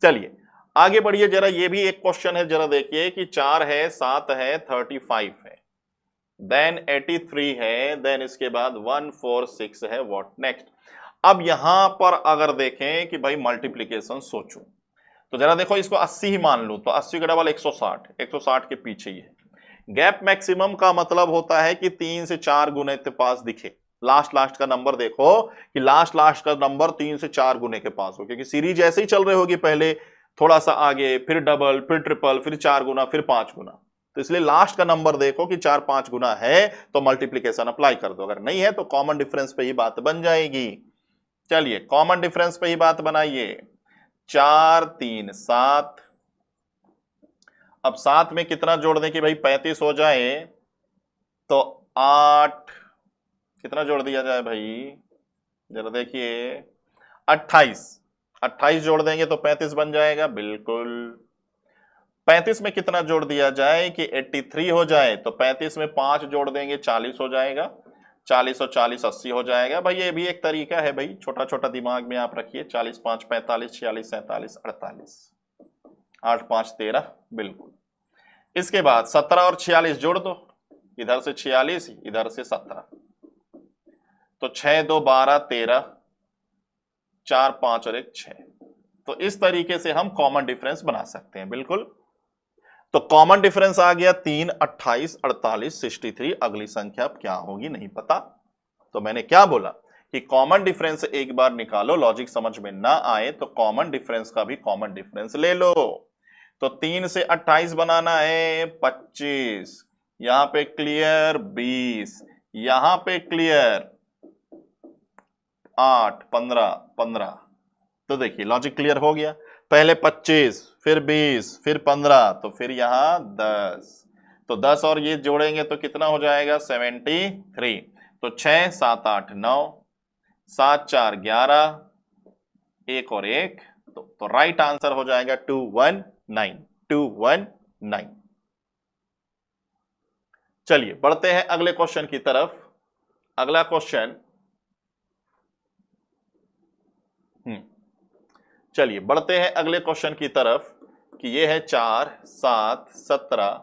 चलिए आगे बढ़िए जरा, ये भी एक क्वेश्चन है, जरा देखिए कि 4 है, 7 है, 35 है, देन 83 है, देन इसके बाद 146 है, व्हाट नेक्स्ट। अब यहां पर अगर देखें कि भाई मल्टीप्लीकेशन सोचूं, तो जरा देखो इसको 80 ही मान लूं, तो 80 का डबल 160, 160 के पीछे ही है। गैप मैक्सिमम का मतलब होता है कि 3 से 4 गुने के पास दिखे, लास्ट का नंबर देखो कि लास्ट का नंबर 3 से 4 गुने के पास हो, क्योंकि सीरीज ऐसे ही चल रही होगी, पहले थोड़ा सा आगे, फिर डबल, फिर ट्रिपल, फिर 4 गुना, फिर 5 गुना। तो इसलिए लास्ट का नंबर देखो कि 4-5 गुना है तो मल्टीप्लीकेशन अप्लाई कर दो, अगर नहीं है तो कॉमन डिफरेंस पे ही बात बन जाएगी। चलिए कॉमन डिफरेंस पे ही बात बनाइए। 4 3 7, अब 7 में कितना जोड़ दें कि भाई 35 हो जाए, तो 8, कितना जोड़ दिया जाए भाई, जरा देखिए 28, 28 जोड़ देंगे तो 35 बन जाएगा, बिल्कुल। 35 में कितना जोड़ दिया जाए कि 83 हो जाए, तो 35 में 5 जोड़ देंगे 40 हो जाएगा, 40 और 40 80 हो जाएगा। भाई ये भी एक तरीका है भाई, छोटा छोटा दिमाग में आप रखिए। 40 5 45, 46 47 48, 8 5 13, बिल्कुल। इसके बाद 17 और 46 जोड़ दो, इधर से 46 इधर से 17, तो 6 2 12 13, 4 5 और 1 6। तो इस तरीके से हम कॉमन डिफरेंस बना सकते हैं, बिल्कुल। तो कॉमन डिफरेंस आ गया 3 28 48 63, अगली संख्या अब क्या होगी नहीं पता। तो मैंने क्या बोला कि कॉमन डिफरेंस एक बार निकालो, लॉजिक समझ में ना आए तो कॉमन डिफरेंस का भी कॉमन डिफरेंस ले लो। तो 3 से 28 बनाना है 25, यहां पे क्लियर 20, यहां पे क्लियर 8 15 15। तो देखिए लॉजिक क्लियर हो गया, पहले 25 फिर 20 फिर 15, तो फिर यहां 10, तो 10 और ये जोड़ेंगे तो कितना हो जाएगा 73। तो 6 7 8 9, 7 4 11, 1 और 1, तो राइट आंसर हो जाएगा 219, 219। चलिए बढ़ते हैं अगले क्वेश्चन की तरफ। अगला क्वेश्चन, चलिए बढ़ते हैं अगले क्वेश्चन की तरफ कि ये है 4 7 17,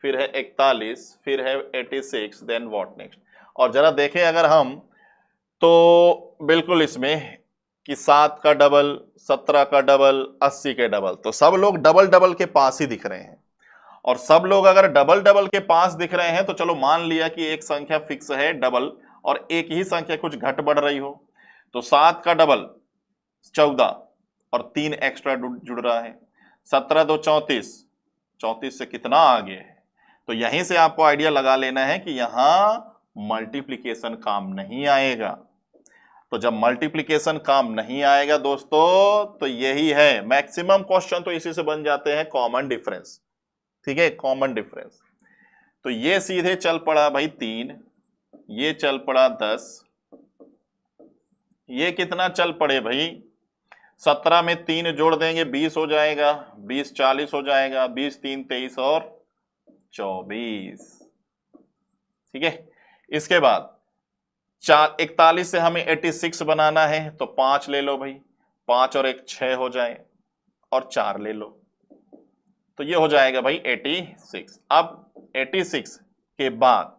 फिर है 41, फिर है 86, देन व्हाट नेक्स्ट। और जरा देखें अगर हम, तो बिल्कुल इसमें कि 7 का डबल, 17 का डबल, 80 के डबल, तो सब लोग डबल डबल के पास ही दिख रहे हैं। और सब लोग अगर डबल डबल के पास दिख रहे हैं तो चलो मान लिया कि एक संख्या फिक्स है डबल और एक ही संख्या कुछ घट बढ़ रही हो। तो 7 का डबल 14 और 3 एक्स्ट्रा जुड़ रहा है, 17 2 34, 34 से कितना आगे है। तो यहीं से आपको आइडिया लगा लेना है कि यहां मल्टीप्लिकेशन काम नहीं आएगा। तो जब मल्टीप्लिकेशन काम नहीं आएगा दोस्तों, तो यही है मैक्सिमम क्वेश्चन, तो इसी से बन जाते हैं कॉमन डिफरेंस। ठीक है, कॉमन डिफरेंस। तो ये सीधे चल पड़ा भाई 3, ये चल पड़ा 10, ये कितना चल पड़े भाई 17 में 3 जोड़ देंगे 20 हो जाएगा, 20 40 हो जाएगा, 20 3 23 और 24। ठीक है, इसके बाद 41 से हमें 86 बनाना है, तो 5 ले लो भाई, 5 और 1 6 हो जाए और 4 ले लो, तो ये हो जाएगा भाई 86। अब 86 के बाद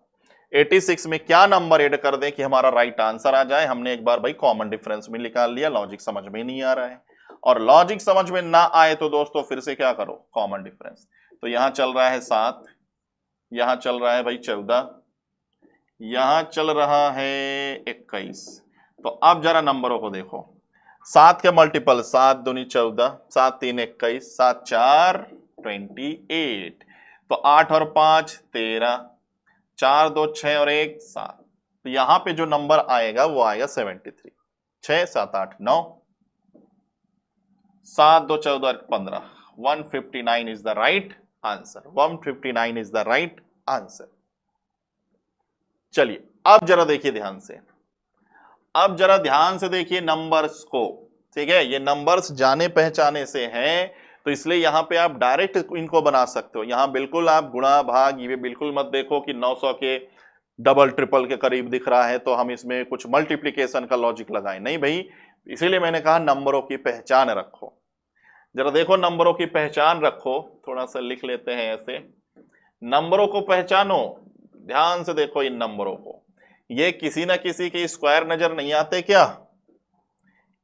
86 में क्या नंबर ऐड कर दें कि हमारा राइट आंसर आ जाए। हमने एक बार भाई कॉमन डिफरेंस में निकाल लिया, लॉजिक समझ में नहीं आ रहा है, और लॉजिक समझ में ना आए तो दोस्तों फिर से क्या करो कॉमन डिफरेंस। तो यहां चल रहा है 7, यहां चल रहा है भाई 14, यहां चल रहा है 21। तो अब जरा नंबरों को देखो, 7 के मल्टीपल 7 दूनी 14, 7 3 21, 7 4 28, तो 8 और 5 13, 4 2 6 और 1 7। तो यहां पे जो नंबर आएगा वो आएगा 73। 6 7 8 9, 7 2 14 15, 159 is the right answer, 159 is the right answer. चलिए अब जरा देखिए ध्यान से, अब जरा ध्यान से देखिए नंबर्स को। ठीक है, ये नंबर्स जाने पहचाने से हैं, तो इसलिए यहां पे आप डायरेक्ट इनको बना सकते हो। यहां बिल्कुल आप गुणा भाग ये बिल्कुल मत देखो कि 900 के डबल ट्रिपल के करीब दिख रहा है तो हम इसमें कुछ मल्टीप्लिकेशन का लॉजिक लगाएं, नहीं भाई। इसीलिए मैंने कहा नंबरों की पहचान रखो। जरा देखो, नंबरों की पहचान रखो, थोड़ा सा लिख लेते हैं ऐसे, नंबरों को पहचानो, ध्यान से देखो इन नंबरों को। ये किसी ना किसी के स्क्वायर नजर नहीं आते क्या?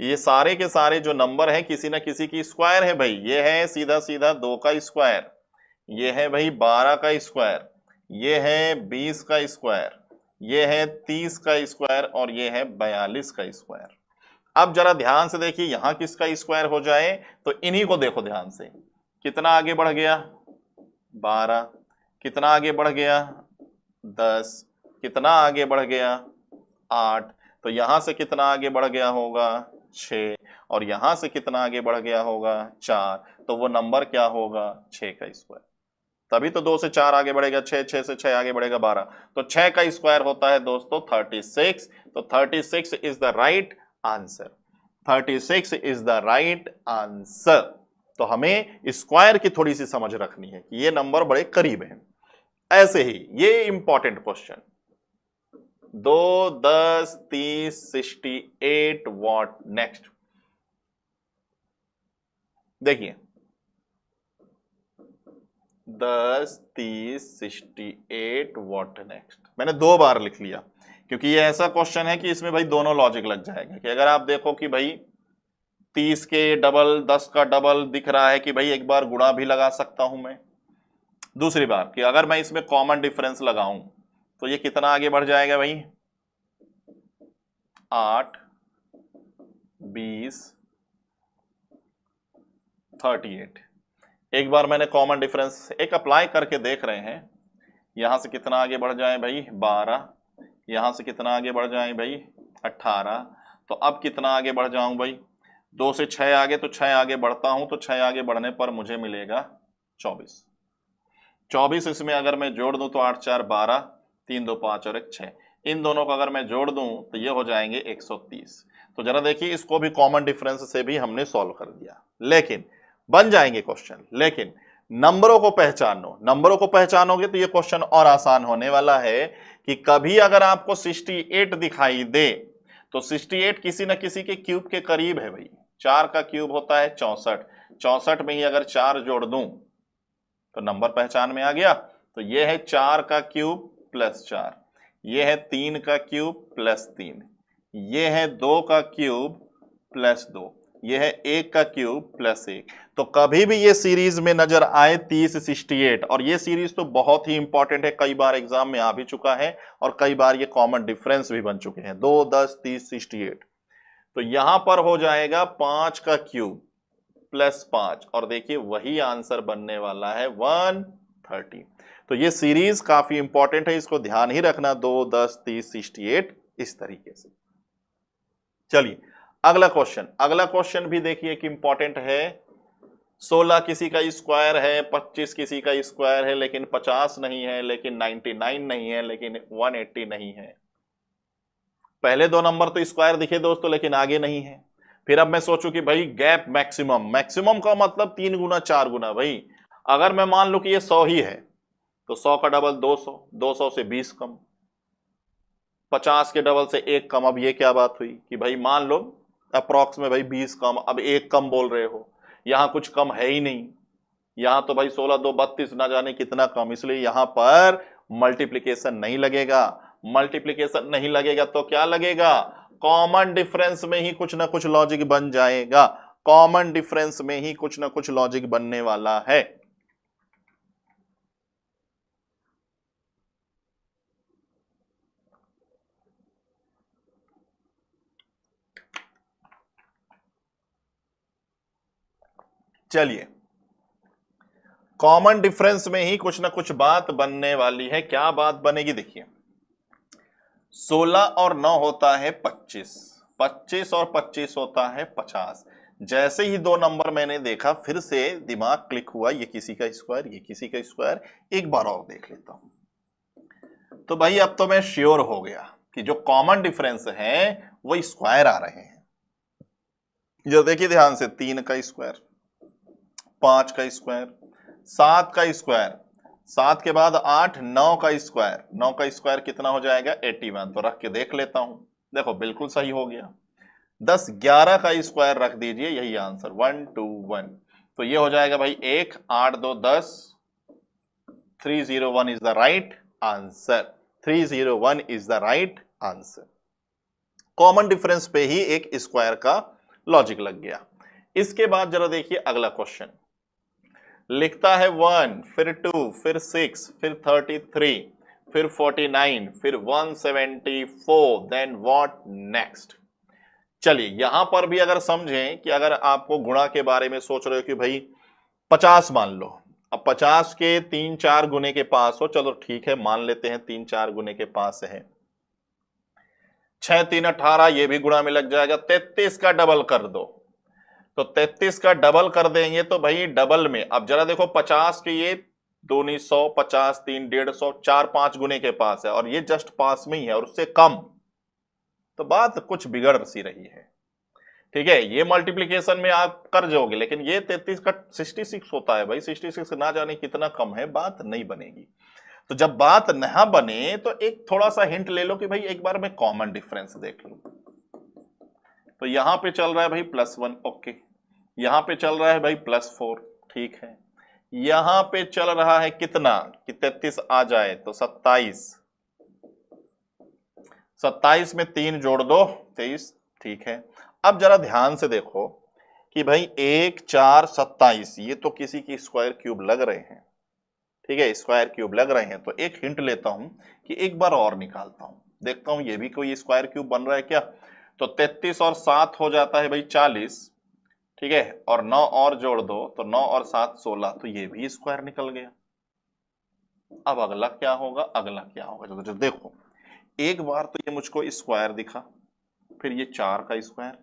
ये सारे के सारे जो नंबर हैं किसी ना किसी की स्क्वायर है भाई। ये है सीधा सीधा 2 का स्क्वायर, ये है भाई 12 का स्क्वायर, ये है 20 का स्क्वायर, ये है 30 का स्क्वायर और ये है 42 का स्क्वायर। अब जरा ध्यान से देखिए, यहां किसका स्क्वायर हो जाए तो इन्हीं को देखो ध्यान से। कितना आगे बढ़ गया? 12। कितना आगे बढ़ गया? 10। कितना आगे बढ़ गया? 8। तो यहां से कितना आगे बढ़ गया होगा? 6। और यहां से कितना आगे बढ़ गया होगा? 4। तो वो नंबर क्या होगा? 6 का स्क्वायर। तभी तो 2 से 4 आगे बढ़ेगा 6, 6 से 6 आगे बढ़ेगा 12। तो 6 का स्क्वायर होता है दोस्तों 36। तो 36 is the right answer. 36 is the right answer. तो हमें स्क्वायर की थोड़ी सी समझ रखनी है कि ये नंबर बड़े करीब हैं। ऐसे ही ये इंपॉर्टेंट क्वेश्चन, 2, 10, 30, 68 व्हाट नेक्स्ट। देखिए 10, 30, 68 व्हाट नेक्स्ट मैंने 2 बार लिख लिया क्योंकि ये ऐसा क्वेश्चन है कि इसमें भाई दोनों लॉजिक लग जाएगा। कि अगर आप देखो कि भाई 30 के डबल 10 का डबल दिख रहा है कि भाई एक बार गुणा भी लगा सकता हूं मैं। दूसरी बात कि अगर मैं इसमें कॉमन डिफरेंस लगाऊं तो ये कितना आगे बढ़ जाएगा भाई? 8, 20, 38। एक बार मैंने कॉमन डिफरेंस एक अप्लाई करके देख रहे हैं। यहां से कितना आगे बढ़ जाए भाई? 12। यहां से कितना आगे बढ़ जाए भाई? 18। तो अब कितना आगे बढ़ जाऊं भाई? 2 से 6 आगे, तो 6 आगे बढ़ता हूं तो 6 आगे बढ़ने पर मुझे मिलेगा 24। 24 इसमें अगर मैं जोड़ दूं तो 8, 4, 12, 3, 2, 5 और 1, 6। इन दोनों को अगर मैं जोड़ दूं तो ये हो जाएंगे 130। तो जरा देखिए, इसको भी कॉमन डिफरेंस से भी हमने सॉल्व कर दिया, लेकिन बन जाएंगे क्वेश्चन। लेकिन नंबरों को पहचानो, नंबरों को पहचानोगे तो ये क्वेश्चन और आसान होने वाला है। कि कभी अगर आपको 68 दिखाई दे तो 68 किसी न किसी के क्यूब के करीब है भाई। 4 का क्यूब होता है 64। 64 में ही अगर 4 जोड़ दूं तो नंबर पहचान में आ गया। तो ये है 4 का क्यूब प्लस 4, ये है 3 का क्यूब प्लस 3, ये है 2 का क्यूब प्लस 2, ये है 1 का क्यूब प्लस 1। तो कभी भी ये सीरीज में नजर आए 30, 68, और ये सीरीज तो बहुत ही इंपॉर्टेंट है, कई बार एग्जाम में आ भी चुका है और कई बार ये कॉमन डिफरेंस भी बन चुके हैं। 2, 10, 30, 68। तो यहां पर हो जाएगा 5 का क्यूब प्लस 5, और देखिए वही आंसर बनने वाला है 130। तो ये सीरीज काफी इंपॉर्टेंट है, इसको ध्यान ही रखना। 2, 10, 30, 68 इस तरीके से। चलिए अगला क्वेश्चन। अगला क्वेश्चन भी देखिए कि इंपॉर्टेंट है। 16 किसी का स्क्वायर है, 25 किसी का स्क्वायर है, लेकिन 50 नहीं है, लेकिन 99 नहीं है, लेकिन 180 नहीं है। पहले 2 नंबर तो स्क्वायर दिखे दोस्तों, लेकिन आगे नहीं है। फिर अब मैं सोचूं कि भाई गैप मैक्सिमम, मैक्सिमम का मतलब 3 गुना 4 गुना भाई। अगर मैं मान लूं कि ये 100 ही है तो 100 का डबल 200, 200 से 20 कम, 50 के डबल से 1 कम। अब ये क्या बात हुई कि भाई मान लो अप्रॉक्स में भाई 20 कम, अब 1 कम बोल रहे हो, यहां कुछ कम है ही नहीं। यहां तो भाई 16, 2, 32 ना जाने कितना कम, इसलिए यहां पर मल्टीप्लीकेशन नहीं लगेगा। मल्टीप्लीकेशन नहीं लगेगा तो क्या लगेगा? कॉमन डिफरेंस में ही कुछ ना कुछ लॉजिक बन जाएगा। कॉमन डिफरेंस में ही कुछ ना कुछ लॉजिक बनने वाला है। चलिए, कॉमन डिफरेंस में ही कुछ ना कुछ बात बनने वाली है। क्या बात बनेगी? देखिए 16 और 9 होता है 25, 25 और 25 होता है 50। जैसे ही 2 नंबर मैंने देखा फिर से दिमाग क्लिक हुआ, ये किसी का स्क्वायर, ये किसी का स्क्वायर, एक बार और देख लेता हूं। तो भाई अब तो मैं श्योर हो गया कि जो कॉमन डिफरेंस है वो स्क्वायर आ रहे हैं। जो देखिए ध्यान से, 3 का स्क्वायर, 5 का स्क्वायर, 7 का स्क्वायर, 7 के बाद 8, 9 का स्क्वायर, 9 का स्क्वायर कितना हो जाएगा? 81। तो रख के देख लेता हूं, देखो बिल्कुल सही हो गया। 10, 11 का स्क्वायर रख दीजिए, यही आंसर 121। तो ये हो जाएगा भाई 1, 8, 2, 10, 301 is the right answer. 301 is the right answer. Common difference पे ही एक स्क्वायर का लॉजिक लग गया। इसके बाद जरा देखिए अगला क्वेश्चन। लिखता है 1, फिर 2, फिर 6, फिर 33, फिर 49, फिर 174, देन व्हाट नेक्स्ट। चलिए यहां पर भी अगर समझें कि अगर आपको गुणा के बारे में सोच रहे हो कि भाई 50 मान लो, अब 50 के 3-4 गुने के पास हो, चलो ठीक है मान लेते हैं 3-4 गुने के पास है। 6 3 18, ये भी गुणा में लग जाएगा। 33 का डबल कर दो, तो 33 का डबल कर देंगे तो भाई डबल में, अब जरा देखो 50 के ये 200, 50, 3, 150, 4-5 गुने के पास है और ये जस्ट पास में ही है और उससे कम, तो बात कुछ बिगड़ सी रही है। ठीक है, ये मल्टीप्लिकेशन में आप कर जाओगे, लेकिन ये 33 का 66 होता है भाई, 66 ना जाने कितना कम है, बात नहीं बनेगी। तो जब बात ना बने तो एक थोड़ा सा हिंट ले लो कि भाई एक बार मैं कॉमन डिफरेंस देख लूं। तो यहां पे चल रहा है भाई +1, ओके। यहां पे चल रहा है भाई +4, ठीक है। यहां पे चल रहा है कितना कि 33 आ जाए तो 27, 27 में 3 जोड़ दो 23, ठीक है। अब जरा ध्यान से देखो कि भाई 1, 4, 27 ये तो किसी की स्क्वायर क्यूब लग रहे हैं, ठीक है, स्क्वायर क्यूब लग रहे हैं। तो एक हिंट लेता हूं कि एक बार और निकालता हूं, देखता हूं ये भी कोई स्क्वायर क्यूब बन रहा है क्या। तो 33 और 7 हो जाता है भाई 40, ठीक है, और 9 और जोड़ दो तो 9 और 7 16, तो ये भी स्क्वायर निकल गया। अब अगला क्या होगा, अगला क्या होगा, तो देखो एक बार तो ये मुझको स्क्वायर दिखा, फिर ये 4 का स्क्वायर,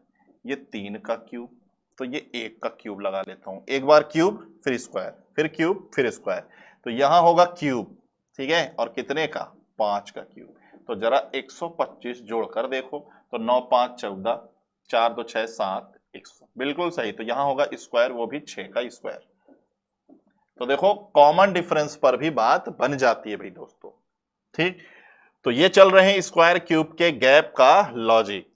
ये 3 का क्यूब, तो ये 1 का क्यूब लगा लेता हूं। एक बार क्यूब फिर स्क्वायर, फिर क्यूब फिर स्क्वायर, तो यहां होगा क्यूब, ठीक है, और कितने का 5 का क्यूब। तो जरा 125 जोड़कर देखो, तो 9 5 14, 4 2 6 7, 100, बिल्कुल सही। तो यहां होगा स्क्वायर, वो भी 6 का स्क्वायर। तो देखो कॉमन डिफरेंस पर भी बात बन जाती है भाई दोस्तों, ठीक। तो ये चल रहे हैं स्क्वायर क्यूब के गैप का लॉजिक।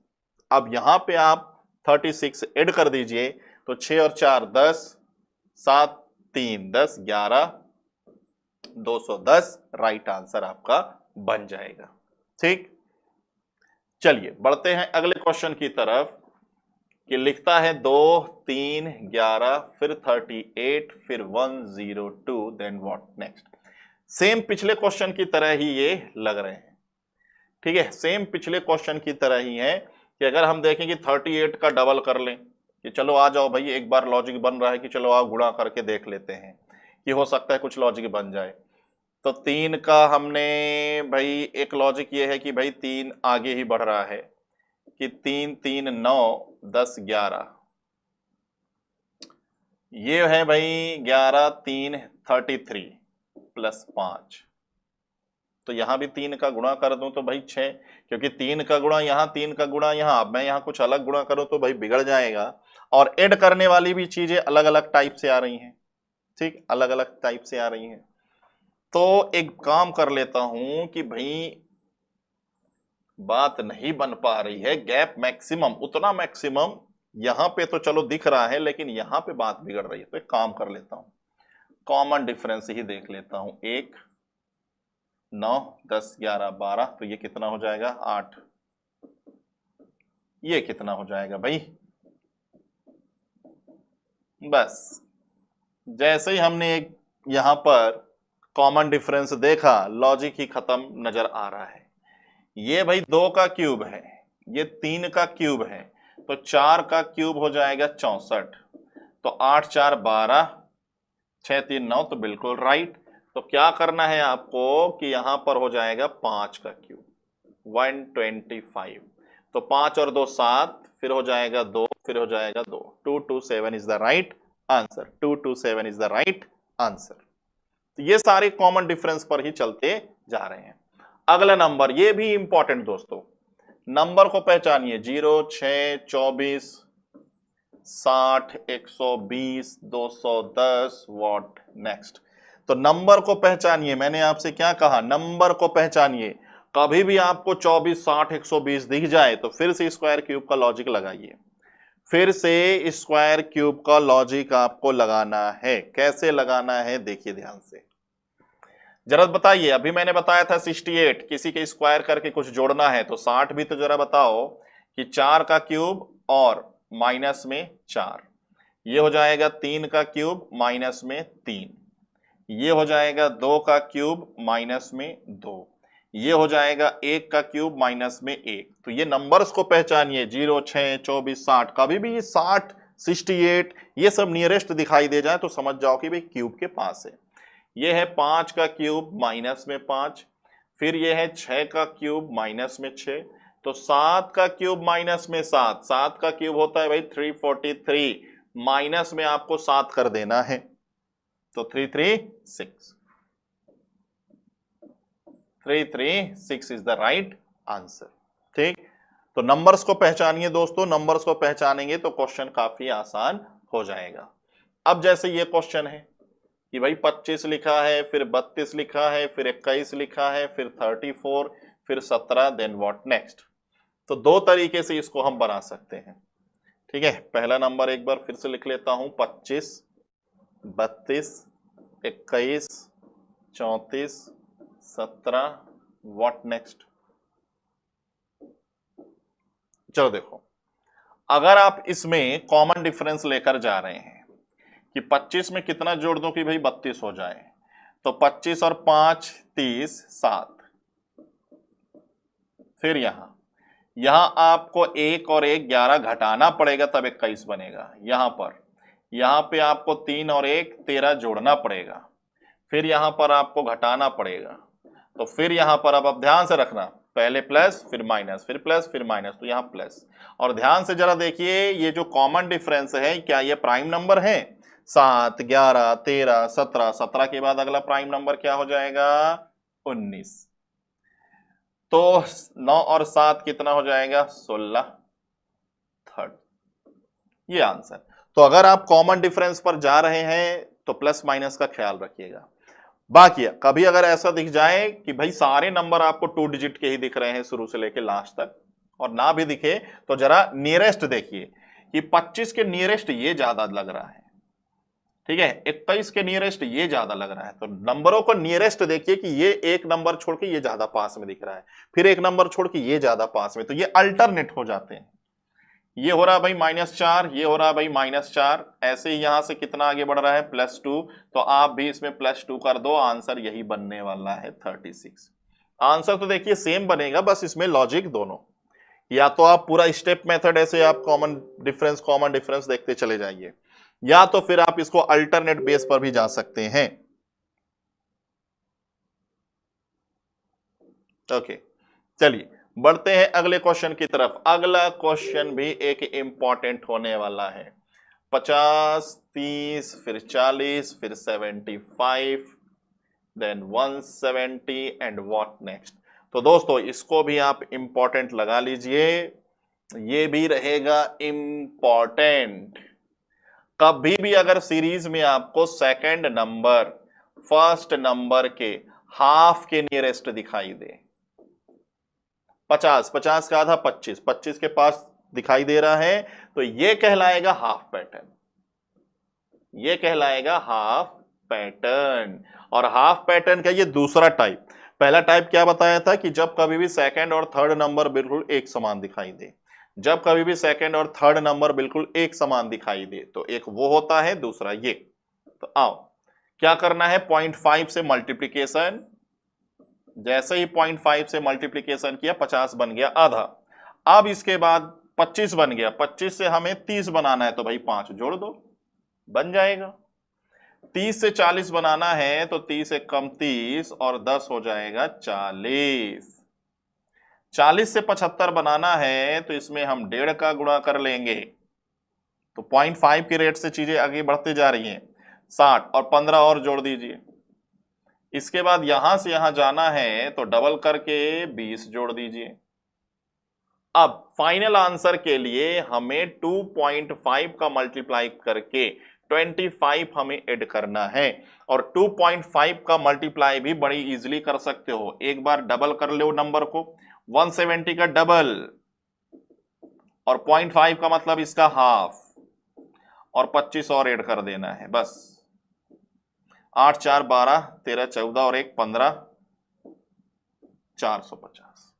अब यहां पे आप 36 ऐड कर दीजिए, तो 6 और 4 10, 7 3 10, 11, 210 राइट आंसर आपका बन जाएगा, ठीक। चलिए बढ़ते हैं अगले क्वेश्चन की तरफ कि लिखता है 2 3 11, फिर 38, फिर 102, देन व्हाट नेक्स्ट। सेम पिछले क्वेश्चन की तरह ही ये लग रहे हैं, ठीक है, सेम पिछले क्वेश्चन की तरह ही है कि अगर हम देखें कि 38 का डबल कर लें कि चलो आ जाओ भाई, एक बार लॉजिक बन रहा है कि चलो आप गुणा करके देख लेते हैं कि हो सकता है कुछ लॉजिक बन जाए। तो 3 का हमने भाई एक लॉजिक ये है कि भाई 3 आगे ही बढ़ रहा है कि 3 3 9 10 11, ये है भाई 11 3 33 +5, तो यहां भी 3 का गुणा कर दूं तो भाई 6, क्योंकि 3 का गुणा यहां 3 का गुणा यहां, अब मैं यहां कुछ अलग गुणा करूं तो भाई बिगड़ जाएगा। और ऐड करने वाली भी चीजें अलग अलग टाइप से आ रही हैं, ठीक, अलग अलग टाइप से आ रही हैं। तो एक काम कर लेता हूं कि भाई बात नहीं बन पा रही है, गैप मैक्सिमम, उतना मैक्सिमम यहां पे तो चलो दिख रहा है, लेकिन यहां पे बात बिगड़ रही है। तो एक काम कर लेता हूं, कॉमन डिफरेंस ही देख लेता हूं। 1 9 10 11 12, तो ये कितना हो जाएगा 8, ये कितना हो जाएगा भाई, बस जैसे ही हमने एक यहां पर कॉमन डिफरेंस देखा, लॉजिक ही खत्म नजर आ रहा है। ये भाई 2 का क्यूब है, ये 3 का क्यूब है, तो 4 का क्यूब हो जाएगा 64, तो 8 4 12, 6 3 9, तो बिल्कुल राइट। तो क्या करना है आपको कि यहां पर हो जाएगा 5 का क्यूब 125, तो 5 और 2 7, फिर हो जाएगा 2, फिर हो जाएगा 2, 227 is the right answer, 227 is the right answer. तो ये सारे कॉमन डिफरेंस पर ही चलते जा रहे हैं। अगला नंबर, ये भी इंपॉर्टेंट दोस्तों, नंबर को पहचानिए, 0 6 24 60 120 210 व्हाट नेक्स्ट। तो नंबर को पहचानिए, मैंने आपसे क्या कहा, नंबर को पहचानिए। कभी भी आपको 24 60 120 दिख जाए तो फिर से स्क्वायर क्यूब का लॉजिक लगाइए। फिर से स्क्वायर क्यूब का लॉजिक आपको लगाना है। कैसे लगाना है देखिए ध्यान से, जरा बताइए। अभी मैंने बताया था 68, किसी के स्क्वायर करके कुछ जोड़ना है तो 60 भी तो जरा बताओ कि 4 का क्यूब और माइनस में 4, ये हो जाएगा 3 का क्यूब माइनस में 3, ये हो जाएगा 2 का क्यूब माइनस में 2, ये हो जाएगा 1 का क्यूब माइनस में 1। तो ये नंबर्स को पहचानिए, 0, 6, 24, 60। कभी भी ये 60, 68 ये सब नियरेस्ट दिखाई दे जाए तो समझ जाओ कि भाई क्यूब के पास है। ये है 5 का क्यूब माइनस में 5, फिर ये है 6 का क्यूब माइनस में 6, तो 7 का क्यूब माइनस में 7, 7 का क्यूब होता है भाई 343, माइनस में आपको 7 कर देना है तो 336, 336 इज द राइट आंसर। ठीक, तो नंबर्स को पहचानिए दोस्तों, नंबर्स को पहचानेंगे तो क्वेश्चन काफी आसान हो जाएगा। अब जैसे ये क्वेश्चन है कि भाई 25 लिखा है, फिर 32 लिखा है, फिर 21 लिखा है, फिर 34, फिर 17, देन व्हाट नेक्स्ट। तो दो तरीके से इसको हम बना सकते हैं। ठीक है, पहला नंबर एक बार फिर से लिख लेता हूं, 25, 32, 21, 34, 17, व्हाट नेक्स्ट। चलो देखो, अगर आप इसमें कॉमन डिफरेंस लेकर जा रहे हैं कि 25 में कितना जोड़ दो कि भाई 32 हो जाए, तो 25 और 5 30, 7, फिर यहां आपको 1 और 1 11 घटाना पड़ेगा तब 21 बनेगा। यहां पे आपको 3 और 1 13 जोड़ना पड़ेगा, फिर यहां पर आपको घटाना पड़ेगा, तो फिर यहां पर अब ध्यान से रखना, पहले प्लस फिर माइनस, फिर प्लस फिर माइनस, तो यहां प्लस। और ध्यान से जरा देखिए, ये जो कॉमन डिफरेंस है क्या ये प्राइम नंबर है? 7, 11, 13, 17, 17 के बाद अगला प्राइम नंबर क्या हो जाएगा? 19। तो 9 और 7 कितना हो जाएगा? 16, थर्ड। ये आंसर। तो अगर आप कॉमन डिफरेंस पर जा रहे हैं तो प्लस माइनस का ख्याल रखिएगा। बाकी कभी अगर ऐसा दिख जाए कि भाई सारे नंबर आपको 2 डिजिट के ही दिख रहे हैं शुरू से लेकर लास्ट तक, और ना भी दिखे तो जरा नियरेस्ट देखिए कि 25 के नियरेस्ट ये ज्यादा लग रहा है, ठीक है, 21 के नियरेस्ट ये ज्यादा लग रहा है, तो नंबरों को नियरेस्ट देखिए कि ये एक नंबर छोड़ के ये ज्यादा पास में दिख रहा है, फिर एक नंबर छोड़ के ये ज्यादा पास में, तो ये अल्टरनेट हो जाते हैं। ये हो रहा भाई -4, ये हो रहा भाई -4, ऐसे ही यहां से कितना आगे बढ़ रहा है? +2, तो आप भी इसमें +2 कर दो, आंसर यही बनने वाला है 36। आंसर तो देखिए सेम बनेगा, बस इसमें लॉजिक दोनों, या तो आप पूरा स्टेप मेथड ऐसे आप कॉमन डिफरेंस देखते चले जाइए, या तो फिर आप इसको अल्टरनेट बेस पर भी जा सकते हैं। ओके, चलिए बढ़ते हैं अगले क्वेश्चन की तरफ। अगला क्वेश्चन भी एक इंपॉर्टेंट होने वाला है। 50, 30, फिर 40, फिर 75, देन 170 एंड व्हाट नेक्स्ट। तो दोस्तों इसको भी आप इंपॉर्टेंट लगा लीजिए, ये भी रहेगा इंपॉर्टेंट। कभी भी अगर सीरीज में आपको सेकंड नंबर फर्स्ट नंबर के हाफ के नियरेस्ट दिखाई दे, 50 का आधा 25 के पास दिखाई दे रहा है, तो ये कहलाएगा हाफ पैटर्न, ये कहलाएगा हाफ पैटर्न। और हाफ पैटर्न का ये दूसरा टाइप। पहला टाइप क्या बताया था कि जब कभी भी सेकंड और थर्ड नंबर बिल्कुल एक समान दिखाई दे, जब कभी भी सेकंड और थर्ड नंबर बिल्कुल एक समान दिखाई दे, तो एक वो होता है, दूसरा ये। तो आओ क्या करना है, 0.5 से मल्टीप्लीकेशन, जैसे ही 0.5 से मल्टीप्लीकेशन किया 50 बन गया आधा। अब इसके बाद 25 बन गया, 25 से हमें 30 बनाना है, तो भाई 5 जोड़ दो, बन जाएगा। 30 से 40 बनाना है तो 30 से कम 30 और 10 हो जाएगा 40। 40 से 75 बनाना है तो इसमें हम 1.5 का गुणा कर लेंगे, तो 0.5 की रेट से चीजें आगे बढ़ते जा रही हैं। 60 और 15 और जोड़ दीजिए। इसके बाद यहां से यहां जाना है तो डबल करके 20 जोड़ दीजिए। अब फाइनल आंसर के लिए हमें 2.5 का मल्टीप्लाई करके 25 हमें ऐड करना है, और 2.5 का मल्टीप्लाई भी बड़ी इजीली कर सकते हो। एक बार डबल कर लो नंबर को, 170 का डबल और 0.5 का मतलब इसका हाफ, और 25 और ऐड कर देना है बस। 8 4 12 13 14 और 1 15, 450।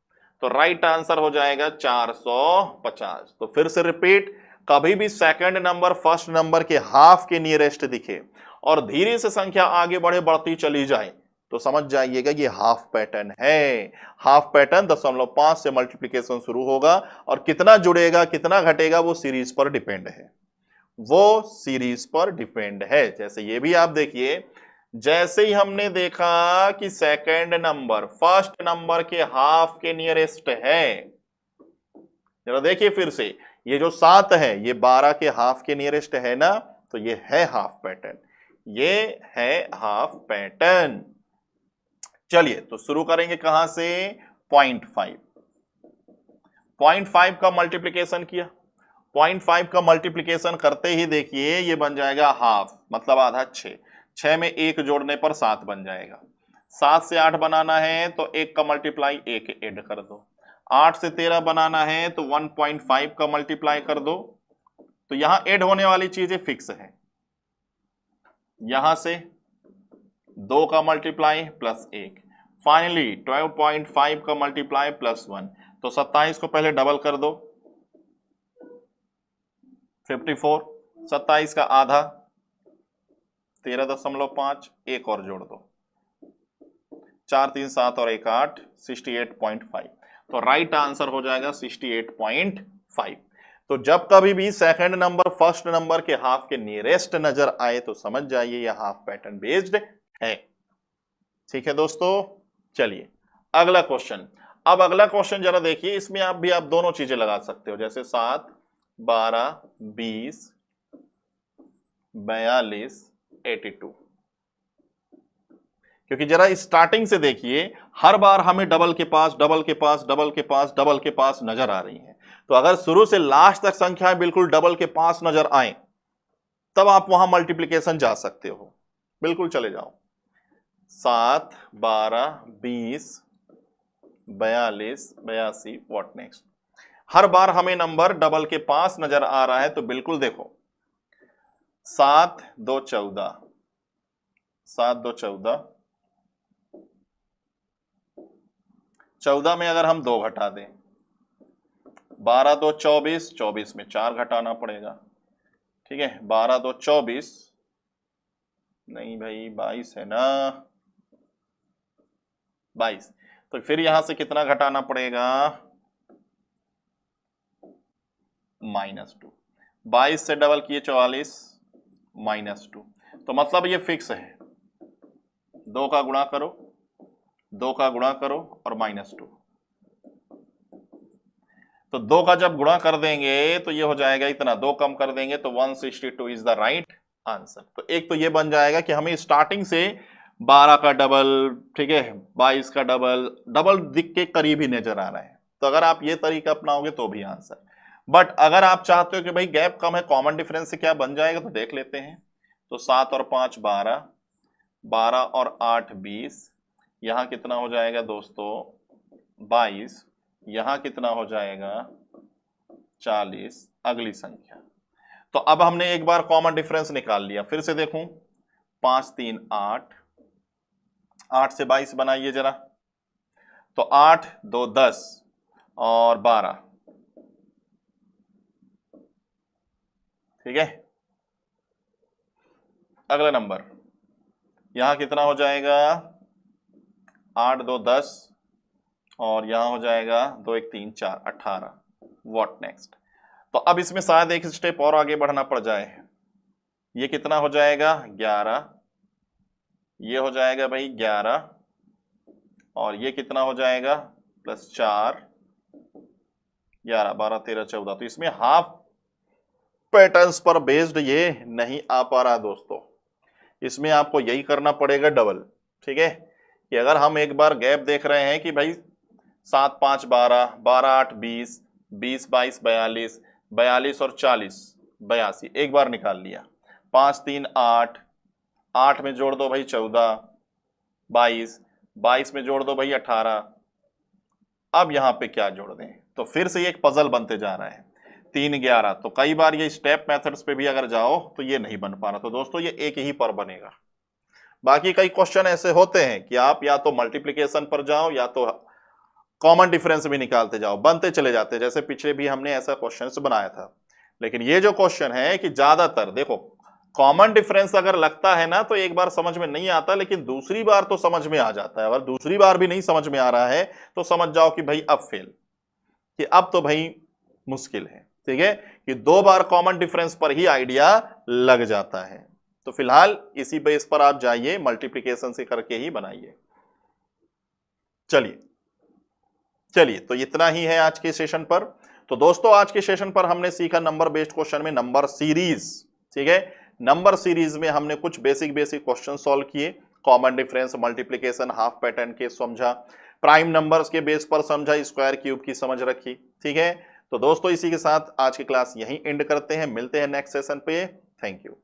तो राइट आंसर हो जाएगा 450। तो फिर से रिपीट, कभी भी सेकंड नंबर फर्स्ट नंबर के हाफ के नियरेस्ट दिखे और धीरे से संख्या आगे बढ़े बढ़ती चली जाए तो समझ जाइएगा ये हाफ पैटर्न है। हाफ पैटर्न 0.5 से मल्टीप्लिकेशन शुरू होगा और कितना जुड़ेगा कितना घटेगा वो सीरीज पर डिपेंड है, वो सीरीज पर डिपेंड है। जैसे ये भी आप देखिए, जैसे ही हमने देखा कि सेकंड नंबर फर्स्ट नंबर के हाफ के नियरेस्ट है, जरा देखिए फिर से, ये जो 7 है ये 12 के हाफ के नियरेस्ट है ना, तो ये है हाफ पैटर्न, ये है हाफ पैटर्न। चलिए तो शुरू करेंगे कहां से, 0.5। 0.5 का मल्टीप्लिकेशन किया, 0.5 का मल्टीप्लिकेशन करते ही देखिए ये बन जाएगा हाफ, मतलब आधा 6। 6 में 1 जोड़ने पर 7 बन जाएगा। 7 से 8 बनाना है तो 1 का मल्टीप्लाई 1 ऐड कर दो। 8 से 13 बनाना है तो 1.5 का मल्टीप्लाई कर दो। तो यहां ऐड होने वाली चीजें फिक्स है, यहां से 2 का मल्टीप्लाई प्लस 1, फाइनली 12.5 का मल्टीप्लाई प्लस 1। तो 27 को पहले डबल कर दो, 54। 27 का आधा 13.5, 1 और जोड़ दो, 4 3 7 और 1 8, 68.5। तो राइट आंसर हो जाएगा 68.5। तो जब कभी भी सेकंड नंबर फर्स्ट नंबर के हाफ के नियरेस्ट नजर आए तो समझ जाइए यह हाफ पैटर्न बेस्ड है। ठीक है दोस्तों, चलिए अगला क्वेश्चन। अब अगला क्वेश्चन जरा देखिए, इसमें आप दोनों चीजें लगा सकते हो, जैसे 7 12 20 42 82। क्योंकि जरा स्टार्टिंग से देखिए हर बार हमें डबल के पास डबल के पास डबल के पास डबल के पास नजर आ रही हैं। तो अगर शुरू से लास्ट तक संख्याएं बिल्कुल डबल के पास नजर आए तब आप वहां मल्टीप्लिकेशन जा सकते हो, बिल्कुल चले जाओ। 7 12 20 42 82, व्हाट नेक्स्ट। हर बार हमें नंबर डबल के पास नजर आ रहा है तो बिल्कुल देखो, 7 2 14, 7 2 14, 14 में अगर हम 2 घटा दें, 12 2 24, 24 में 4 घटाना पड़ेगा। ठीक है, 12 2 24, नहीं भाई 22 है ना, 22। तो फिर यहां से कितना घटाना पड़ेगा, -2। 22 से डबल किए 44, -2। तो मतलब ये फिक्स है, 2 का गुणा करो, 2 का गुणा करो और -2। तो 2 का जब गुणा कर देंगे तो ये हो जाएगा इतना, 2 कम कर देंगे तो 162 इज द राइट आंसर। तो एक तो ये बन जाएगा कि हमें स्टार्टिंग से 12 का डबल, ठीक है 22 का डबल, डबल दिख के करीब ही नजर आ रहा है। तो अगर आप ये तरीका अपनाओगे तो भी आंसर। बट अगर आप चाहते हो कि भाई गैप कम है, कॉमन डिफरेंस से क्या बन जाएगा, तो देख लेते हैं। तो 7 और 5 12, 12 और 8 20, यहां कितना हो जाएगा दोस्तों 22, यहां कितना हो जाएगा 40, अगली संख्या। तो अब हमने एक बार कॉमन डिफरेंस निकाल लिया, फिर से देखूं, 5 3 8, 8 से 22 बनाइए जरा, तो 8 2 10 और 12, ठीक है। अगला नंबर यहां कितना हो जाएगा, 8 2 10 और यहां हो जाएगा 2 1 3 4, 18। What next. तो अब इसमें शायद एक स्टेप और आगे बढ़ना पड़ जाए। ये कितना हो जाएगा 11, ये हो जाएगा भाई 11 और ये कितना हो जाएगा +4, 11 12 13 14। तो इसमें हाफ पैटर्न्स पर बेस्ड ये नहीं आ पा रहा दोस्तों, इसमें आपको यही करना पड़ेगा डबल। ठीक है, कि अगर हम एक बार गैप देख रहे हैं कि भाई 7 5 12, 12 8 20, 20 22 42, 42 और 40 82, एक बार निकाल लिया। 5 3 8, 8 में जोड़ दो भाई 14, 22, 22 में जोड़ दो भाई 18। अब यहां पे क्या जोड़ दें, तो फिर से एक पजल बनते जा रहा है। 311। तो कई बार ये स्टेप मेथड्स पे भी अगर जाओ तो ये नहीं बन पा रहा। तो दोस्तों ये एक ही पर बनेगा। बाकी कई क्वेश्चन ऐसे होते हैं कि आप या तो मल्टीप्लिकेशन पर जाओ या तो कॉमन डिफरेंस भी निकालते जाओ, बनते चले जाते, जैसे पिछले भी हमने ऐसा क्वेश्चन बनाया था। लेकिन ये जो क्वेश्चन है कि ज्यादातर देखो कॉमन डिफरेंस अगर लगता है ना तो एक बार समझ में नहीं आता, लेकिन दूसरी बार तो समझ में आ जाता है। अगर दूसरी बार भी नहीं समझ में आ रहा है तो समझ जाओ कि भाई अब फेल, कि अब तो भाई मुश्किल है। ठीक है, कि 2 बार कॉमन डिफरेंस पर ही आइडिया लग जाता है। तो फिलहाल इसी बेस पर आप जाइए, मल्टीप्लिकेशन से करके ही बनाइए। चलिए तो इतना ही है आज के सेशन पर। तो दोस्तों आज के सेशन पर हमने सीखा नंबर बेस्ड क्वेश्चन में नंबर सीरीज। ठीक है, नंबर सीरीज में हमने कुछ बेसिक क्वेश्चन सॉल्व किए, common difference, multiplication, half pattern के समझा, प्राइम नंबर्स के बेस पर समझा, स्क्वायर क्यूब की समझ रखी। ठीक है, तो दोस्तों इसी के साथ आज की क्लास यहीं एंड करते हैं, मिलते हैं नेक्स्ट सेशन पे। Thank you.